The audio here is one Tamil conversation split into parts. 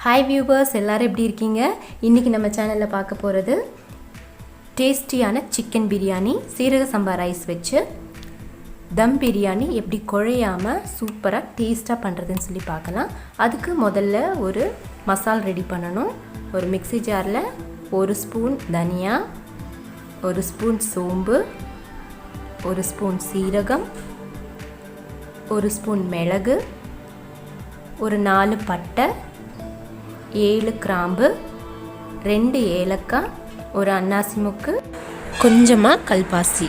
ஹாய் வியூவர்ஸ், எல்லோரும் எப்படி இருக்கீங்க? இன்றைக்கி நம்ம சேனலில் பார்க்க போகிறது டேஸ்டியான சிக்கன் பிரியாணி, சீரக சம்பா ரைஸ் வச்சு தம் பிரியாணி எப்படி குழையாமல் சூப்பராக டேஸ்ட்டாக பண்ணுறதுன்னு சொல்லி பார்க்கலாம். அதுக்கு முதல்ல ஒரு மசால் ரெடி பண்ணணும். ஒரு மிக்ஸி ஜாரில் 1 ஸ்பூன் தனியா, 1 ஸ்பூன் சோம்பு, 1 ஸ்பூன் சீரகம், 1 ஸ்பூன் மிளகு, ஒரு 4 பட்டை, 7 கிராம்பு, 2 ஏலக்காய், ஒரு அன்னாசி முக்கு, கொஞ்சமாக கல்பாசி.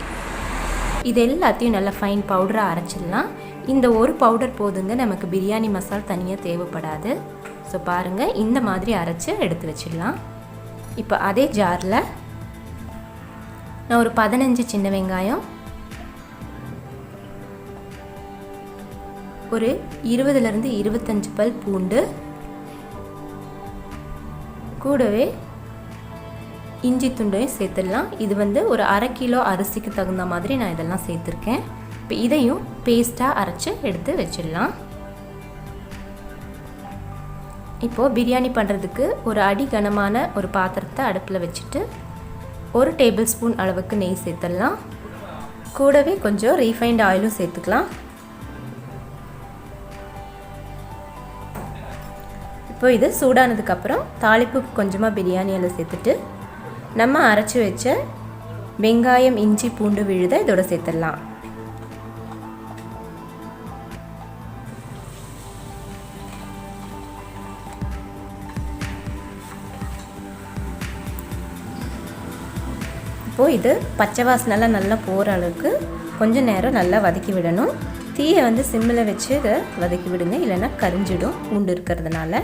இது எல்லாத்தையும் நல்லா ஃபைன் பவுடராக அரைச்சிடலாம். இந்த ஒரு பவுடர் போதுங்க, நமக்கு பிரியாணி மசாலா தனியாக தேவைப்படாது. ஸோ பாருங்கள், இந்த மாதிரி அரைச்சி எடுத்து வச்சிடலாம். இப்போ அதே ஜாரில் நான் ஒரு 15 சின்ன வெங்காயம், ஒரு 20லேருந்து 25 பல் பூண்டு, கூடவே இஞ்சி துண்டையும் சேர்த்துடலாம். இது ஒரு 1/2 கிலோ அரிசிக்கு தகுந்த மாதிரி நான் இதெல்லாம் சேர்த்துருக்கேன். இப்போ இதையும் பேஸ்ட்டாக அரைச்சி எடுத்து வச்சிடலாம். இப்போது பிரியாணி பண்ணுறதுக்கு ஒரு அடி கனமான ஒரு பாத்திரத்தை அடுப்பில் வச்சுட்டு 1 டேபிள் ஸ்பூன் அளவுக்கு நெய் சேர்த்துடலாம். கூடவே கொஞ்சம் ரீஃபைண்ட் ஆயிலும் சேர்த்துக்கலாம். இப்போ இது சூடானதுக்கப்புறம் தாளிப்புக்கு கொஞ்சமாக பிரியாணி எல்லாம் சேர்த்துட்டு நம்ம அரைச்சி வச்ச வெங்காயம், இஞ்சி, பூண்டு விழுதை இதோட சேர்த்துடலாம். இப்போது இது பச்சை வாசனைலாம் நல்லா போகிற அளவுக்கு கொஞ்சம் நேரம் நல்லா வதக்கி விடணும். தீயை சிம்மில் வச்சு இதை வதக்கி விடுங்க, இல்லைன்னா கரிஞ்சிடும் பூண்டு இருக்கிறதுனால.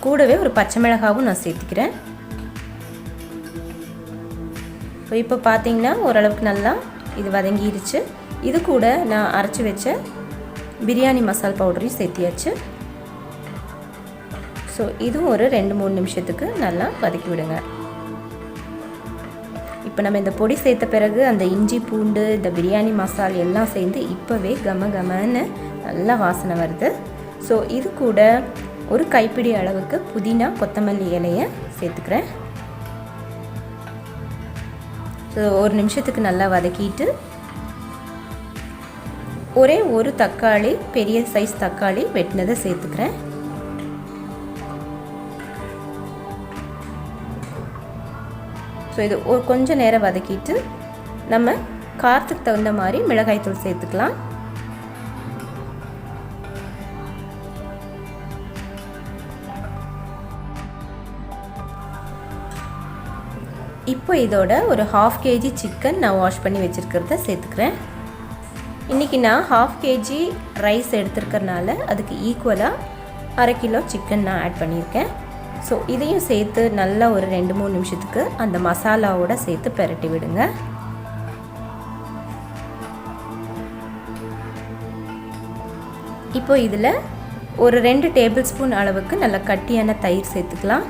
கூடவே ஒரு பச்சை மிளகாவும் நான் சேர்த்துக்கிறேன். இப்போ பார்த்தீங்கன்னா ஓரளவுக்கு நல்லா இது வதங்கிடுச்சு. இது கூட நான் அரைச்சி வச்ச பிரியாணி மசால் பவுடரையும் சேர்த்தியாச்சு. ஸோ இதுவும் ஒரு 2-3 நிமிஷத்துக்கு நல்லா வதக்கி விடுங்க. இப்போ நம்ம இந்த பொடி சேர்த்த பிறகு அந்த இஞ்சி, பூண்டு, இந்த பிரியாணி மசால் எல்லாம் சேர்ந்து இப்போவே கம கமன்னு நல்லா வாசனை வருது. ஸோ இது கூட ஒரு கைப்பிடி அளவுக்கு புதினா, கொத்தமல்லி இலையை சேர்த்துக்கிறேன். ஸோ 1 நிமிஷத்துக்கு நல்லா வதக்கிட்டு ஒரே ஒரு தக்காளி, பெரிய சைஸ் தக்காளி வெட்டினதை சேர்த்துக்கிறேன். ஸோ இது கொஞ்சம் நேரம் வதக்கிட்டு நம்ம காரத்துக்கு தகுந்த மாதிரி மிளகாய்த்தூள் சேர்த்துக்கலாம். இப்போ இதோட ஒரு 1/2 kg சிக்கன் நான் வாஷ் பண்ணி வச்சுருக்கிறத சேர்த்துக்கிறேன். இன்றைக்கி நான் 1/2 kg ரைஸ் எடுத்துருக்கறனால அதுக்கு ஈக்குவலாக 1/2 கிலோ சிக்கன் நான் ஆட் பண்ணியிருக்கேன். ஸோ இதையும் சேர்த்து நல்லா ஒரு 2-3 நிமிஷத்துக்கு அந்த மசாலாவோடு சேர்த்து பெரட்டி விடுங்க. இப்போ இதில் ஒரு 2 டேபிள் ஸ்பூன் அளவுக்கு நல்லா கட்டியான தயிர் சேர்த்துக்கலாம்.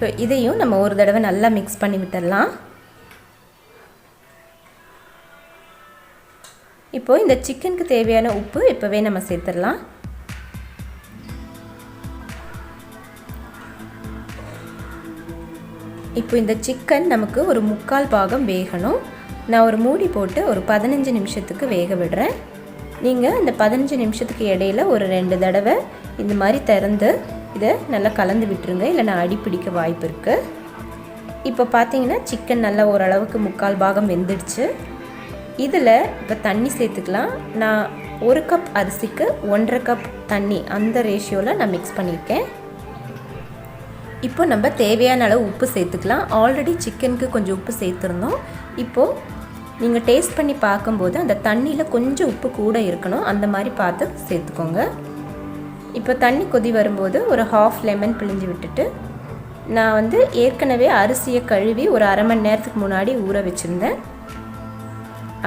ஸோ இதையும் நம்ம ஒரு தடவை நல்லா மிக்ஸ் பண்ணி விட்டுடலாம். இப்போது இந்த சிக்கனுக்கு தேவையான உப்பு இப்போவே நம்ம சேர்த்துடலாம். இப்போ இந்த சிக்கன் நமக்கு ஒரு 3/4 பாகம் வேகணும். நான் ஒரு மூடி போட்டு ஒரு 15 நிமிஷத்துக்கு வேக விடுறேன். நீங்கள் இந்த 15 நிமிஷத்துக்கு இடையில் ஒரு 2 தடவை இந்த மாதிரி திறந்து இதை நல்லா கலந்து விட்டுருங்க, இல்லைன்னா அடி பிடிக்க வாய்ப்பு இருக்குது. இப்போ பார்த்தீங்கன்னா சிக்கன் நல்லா ஓரளவுக்கு 3/4 பாகம் வெந்துடுச்சு. இதில் இப்போ தண்ணி சேர்த்துக்கலாம். நான் 1 கப் அரிசிக்கு 1.5 கப் தண்ணி, அந்த ரேஷியோவில் நான் மிக்ஸ் பண்ணியிருக்கேன். இப்போ நம்ம தேவையான அளவு உப்பு சேர்த்துக்கலாம். ஆல்ரெடி சிக்கனுக்கு கொஞ்சம் உப்பு சேர்த்துருந்தோம். இப்போது நீங்கள் டேஸ்ட் பண்ணி பார்க்கும்போது அந்த தண்ணியில் கொஞ்சம் உப்பு கூட இருக்கணும், அந்த மாதிரி பார்த்து சேர்த்துக்கோங்க. இப்போ தண்ணி கொதி வரும்போது ஒரு 1/2 லெமன் பிழிஞ்சு விட்டுட்டு நான் ஏற்கனவே அரிசியை கழுவி ஒரு 1/2 மணி நேரத்துக்கு முன்னாடி ஊற வச்சுருந்தேன்.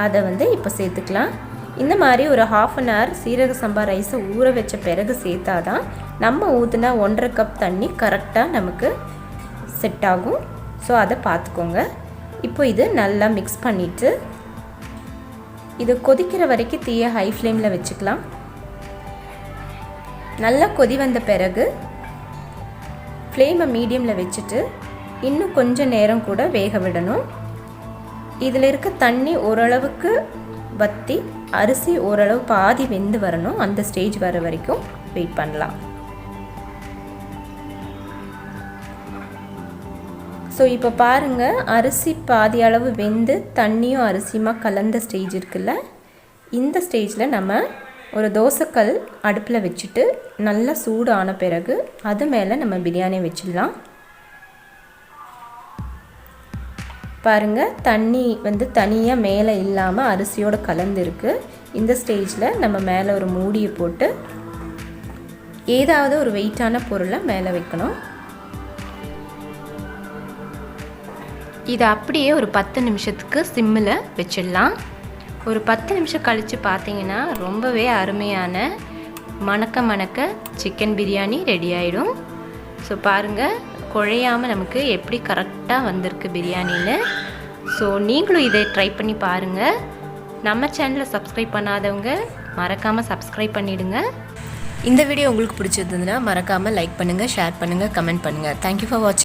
அதை இப்போ சேர்த்துக்கலாம். இந்த மாதிரி ஒரு 1/2 அன் ஹவர் சீரக சம்பா ரைஸை ஊற வச்ச பிறகு சேர்த்தா தான் நம்ம ஊற்றினா 1.5 கப் தண்ணி கரெக்டாக நமக்கு செட் ஆகும். ஸோ அதை பார்த்துக்கோங்க. இப்போ இது நல்லா மிக்ஸ் பண்ணிவிட்டு இது கொதிக்கிற வரைக்கும் தீயை ஹை ஃப்ளேமில் வச்சுக்கலாம். நல்லா கொதி வந்த பிறகு ஃப்ளேமை மீடியமில் வச்சுட்டு இன்னும் கொஞ்சம் நேரம் கூட வேக விடணும். இதில் இருக்க தண்ணி ஓரளவுக்கு வற்றி அரிசி ஓரளவு பாதி வெந்து வரணும். அந்த ஸ்டேஜ் வர வரைக்கும் வெயிட் பண்ணலாம். ஸோ இப்போ பாருங்கள், அரிசி பாதி அளவு வெந்து தண்ணியும் அரிசியுமா கலந்த ஸ்டேஜ் இருக்குல்ல, இந்த ஸ்டேஜில் நம்ம ஒரு தோசைக்கல் அடுப்பில் வச்சுட்டு நல்லா சூடு ஆன பிறகு அது மேலே நம்ம பிரியாணி வச்சிடலாம். பாருங்கள், தண்ணி தனியாக மேலே இல்லாமல் அரிசியோடு கலந்துருக்கு. இந்த ஸ்டேஜில் நம்ம மேலே ஒரு மூடியை போட்டு ஏதாவது ஒரு வெயிட்டான பொருளை மேலே வைக்கணும். இதை அப்படியே ஒரு 10 நிமிஷத்துக்கு சிம்மில் வச்சிடலாம். ஒரு 10 நிமிஷம் கழித்து பார்த்தீங்கன்னா ரொம்பவே அருமையான மணக்க சிக்கன் பிரியாணி ரெடி ஆகிடும். ஸோ பாருங்கள், குழையாமல் நமக்கு எப்படி கரெக்டாக வந்திருக்கு பிரியாணின்னு. ஸோ நீங்களும் இதை ட்ரை பண்ணி பாருங்கள். நம்ம சேனலை சப்ஸ்கிரைப் பண்ணாதவங்க மறக்காமல் சப்ஸ்கிரைப் பண்ணிவிடுங்க. இந்த வீடியோ உங்களுக்கு பிடிச்சிருந்ததுன்னா மறக்காமல் லைக் பண்ணுங்கள், ஷேர் பண்ணுங்கள், கமெண்ட் பண்ணுங்கள். தேங்க்யூ ஃபார் வாட்சிங்.